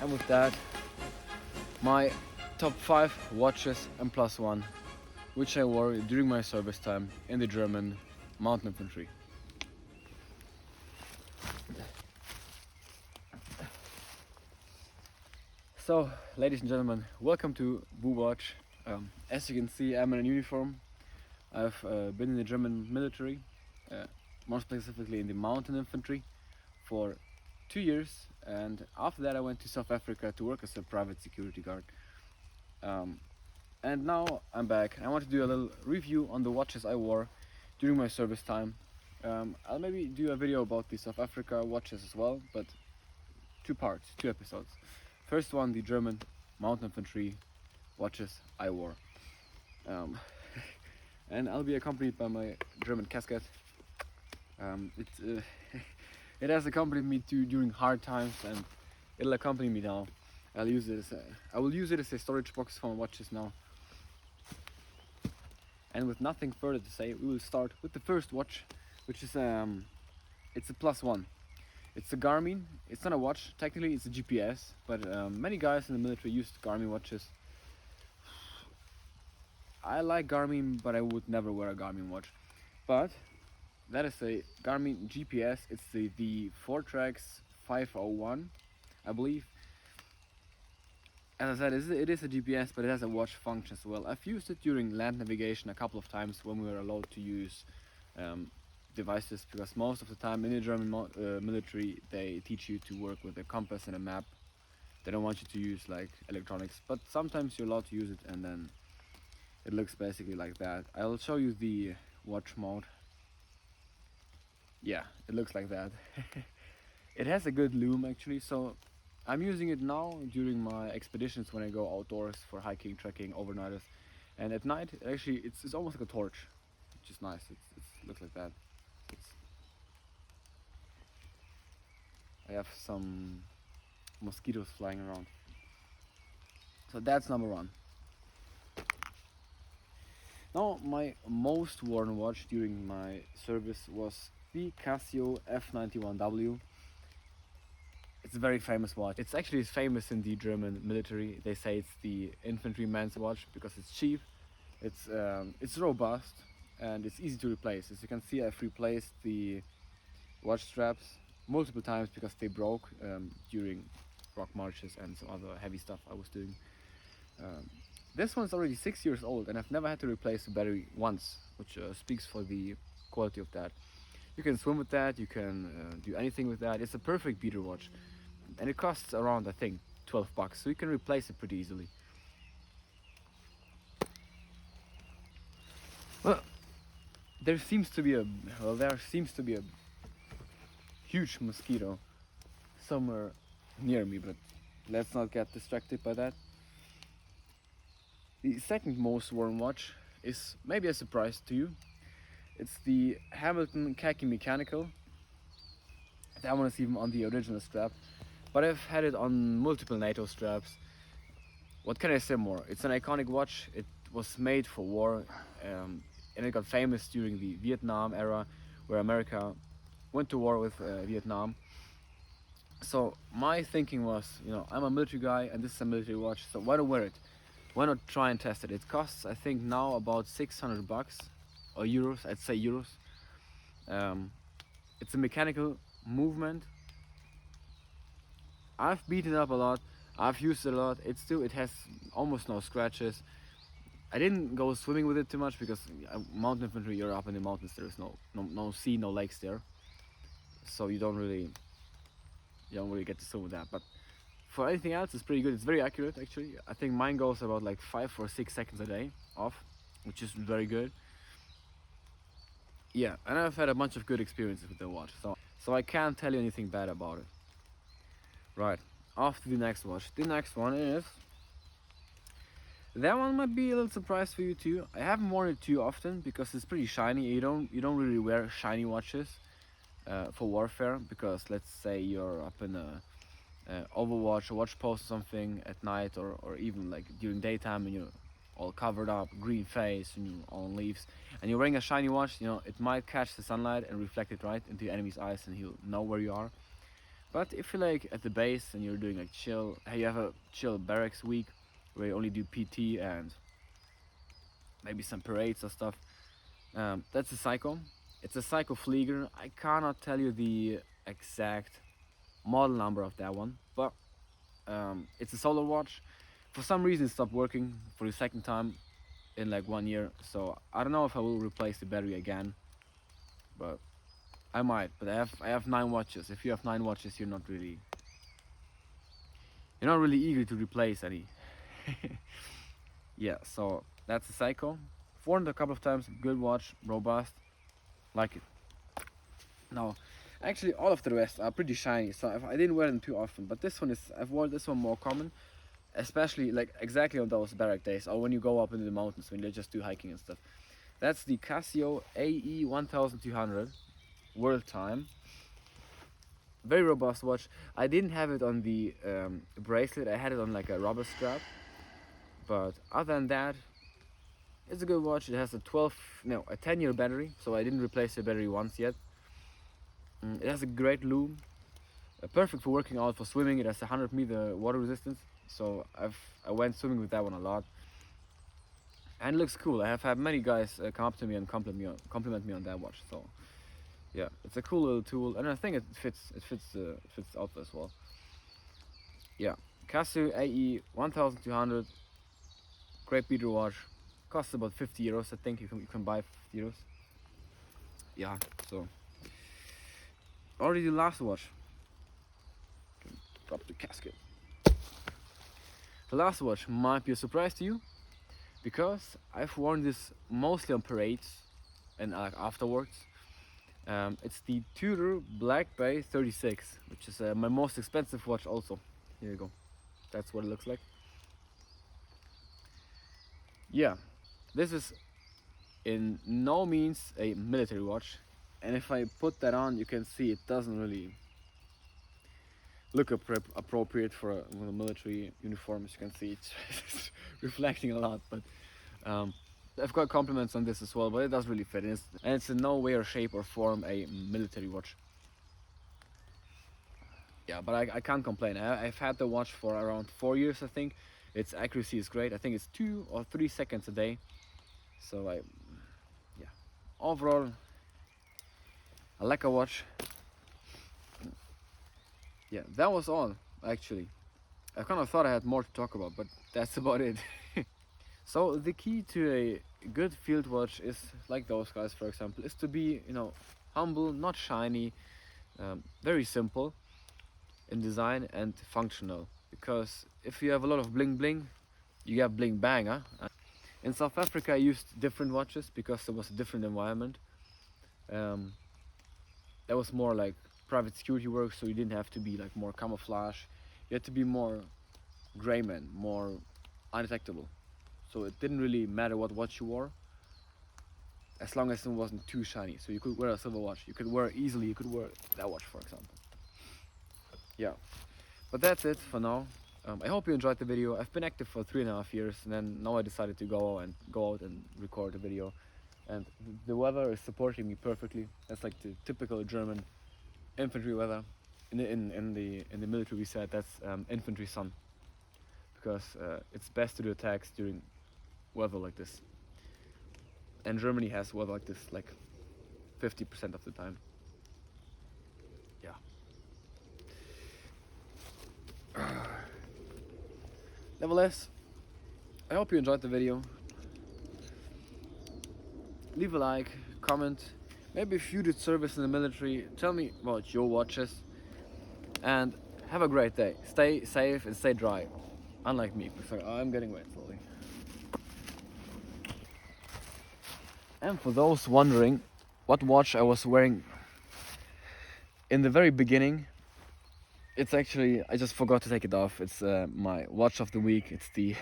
And with that, my top 5 watches and plus one, which I wore during my service time in the German mountain infantry. So, ladies and gentlemen, welcome to Watch. As you can see, I'm in a uniform. I've been in the German military, more specifically in the mountain infantry, for 2 years, and after that I went to South Africa to work as a private security guard. And now I'm back. I want to do a little review on the watches I wore during my service time. I'll maybe do a video about the South Africa watches as well, but 2 parts, 2 episodes. First one, the German mountain infantry watches I wore. And I'll be accompanied by my German casket. It has accompanied me during hard times, and it'll accompany me now. I will use it as a storage box for my watches now. And with nothing further to say, we will start with the first watch, which is it's a plus one. It's a Garmin. It's not a watch. Technically, it's a GPS, but many guys in the military use Garmin watches. I like Garmin, but I would never wear a Garmin watch. But that is a Garmin GPS. It's the Fortrax 501, I believe. As I said, it is a GPS, but it has a watch function as well. I've used it during land navigation a couple of times when we were allowed to use devices, because most of the time in the German military they teach you to work with a compass and a map. They don't want you to use like electronics, but sometimes you're allowed to use it, and then it looks basically like that. I'll show you the watch mode. Yeah, it looks like that. It has a good lume actually, so I'm using it now during my expeditions when I go outdoors for hiking, trekking, overnighters, and at night actually it's almost like a torch, which is nice. It looks like that. I have some mosquitoes flying around. So that's number one. Now, my most worn watch during my service was the Casio F91W. It's a very famous watch. It's actually famous in the German military. They say it's the infantryman's watch because it's cheap, it's robust, and it's easy to replace. As you can see, I've replaced the watch straps multiple times because they broke during rock marches and some other heavy stuff I was doing. This one's already 6 years old, and I've never had to replace the battery once, which speaks for the quality of that. You can swim with that, you can do anything with that. It's a perfect beater watch, and it costs around, I think, 12 bucks, so you can replace it pretty easily. Well, there seems to be a huge mosquito somewhere near me, but let's not get distracted by that. The second most worn watch is maybe a surprise to you. It's the Hamilton Khaki Mechanical. That one is even on the original strap, but I've had it on multiple NATO straps. What can I say more? It's an iconic watch. It was made for war, and it got famous during the Vietnam era, where America went to war with Vietnam. So my thinking was, I'm a military guy and this is a military watch, so why not wear it? Why not try and test it? It costs, I think now, about 600 bucks or euros. I'd say euros. It's a mechanical movement. I've beaten it up a lot. I've used it a lot. It has almost no scratches. I didn't go swimming with it too much because mountain infantry, you're up in the mountains. There's no sea, no lakes there, so you don't really get to swim with that. But for anything else, it's pretty good. It's very accurate actually. I think mine goes about like 5 or 6 seconds a day off, which is very good. Yeah, and I've had a bunch of good experiences with the watch, so I can't tell you anything bad about it. Right, off to the next watch. The next one is, that one might be a little surprise for you too. I haven't worn it too often because it's pretty shiny. You don't really wear shiny watches for warfare, because let's say you're up in a Overwatch or watch post or something at night, or even like during daytime, and you're all covered up, green face, and you're on leaves, and you're wearing a shiny watch, it might catch the sunlight and reflect it right into your enemy's eyes, and he'll know where you are. But if you're like at the base and you're doing like chill, you have a chill barracks week where you only do PT and maybe some parades or stuff. That's a Psycho. It's a Psycho Flieger. I cannot tell you the exact model number of that one, but it's a solar watch. For some reason, it stopped working for the second time in like 1 year. So I don't know if I will replace the battery again, but I might. But I have 9 watches. If you have 9 watches, you're not really eager to replace any. Yeah, so that's a Psycho. Worn it a couple of times. Good watch, robust, like it. Now, actually, all of the rest are pretty shiny, so I didn't wear them too often. But I've worn this one more common, especially like exactly on those barrack days or when you go up into the mountains when you just do hiking and stuff. That's the Casio AE 1200 World Time. Very robust watch. I didn't have it on the bracelet. I had it on like a rubber strap. But other than that, it's a good watch. It has a 10-year battery, so I didn't replace the battery once yet. It has a great loom, perfect for working out, for swimming. It has 100-meter water resistance, so I went swimming with that one a lot, and it looks cool. I have had many guys come up to me and compliment me on that watch. So yeah, it's a cool little tool, and I think it fits outfit as well. Yeah, Casio AE 1200, great beater watch. Costs about 50 euros. I think you can buy 50 euros. Yeah, so already the last watch. Drop the casket. The last watch might be a surprise to you, because I've worn this mostly on parades and afterwards. It's the Tudor Black Bay 36, which is my most expensive watch also. Here you go. That's what it looks like. Yeah, this is in no means a military watch, and if I put that on, you can see it doesn't really look appropriate for a military uniform. As you can see, it's reflecting a lot, but I've got compliments on this as well, but it does really fit, and it's in no way or shape or form a military watch. Yeah, but I can't complain. I've had the watch for around 4 years, I think. Its accuracy is great. I think it's 2 or 3 seconds a day. So yeah, overall, I like a watch. Yeah, that was all actually. I kind of thought I had more to talk about, but that's about it. So the key to a good field watch is, like those guys for example, is to be, humble, not shiny, very simple in design and functional. Because if you have a lot of bling bling, you have bling bang, huh? In South Africa I used different watches because it was a different environment. That was more like private security work, so you didn't have to be like more camouflage. You had to be more greyman, more undetectable. So it didn't really matter what watch you wore, as long as it wasn't too shiny. So you could wear a silver watch. You could wear that watch, for example. Yeah, but that's it for now. I hope you enjoyed the video. I've been active for 3.5 years, and then now I decided to go out and record a video. And the weather is supporting me perfectly. That's like the typical German infantry weather. In the military we said that's infantry sun, because it's best to do attacks during weather like this. And Germany has weather like this like 50% of the time. Yeah. Nevertheless, I hope you enjoyed the video. Leave a like, comment. Maybe if you did service in the military, tell me about your watches. And have a great day. Stay safe and stay dry. Unlike me, because I'm getting wet slowly. And for those wondering what watch I was wearing in the very beginning, it's actually, I just forgot to take it off. It's my watch of the week. It's the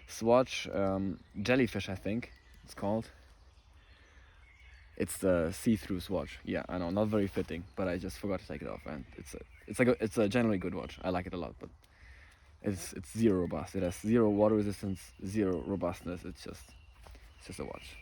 Swatch Jellyfish, I think it's called. It's the see-through Swatch. Yeah, I know, not very fitting, but I just forgot to take it off. And it's a generally good watch. I like it a lot, but it's zero robust. It has zero water resistance, zero robustness. It's just a watch.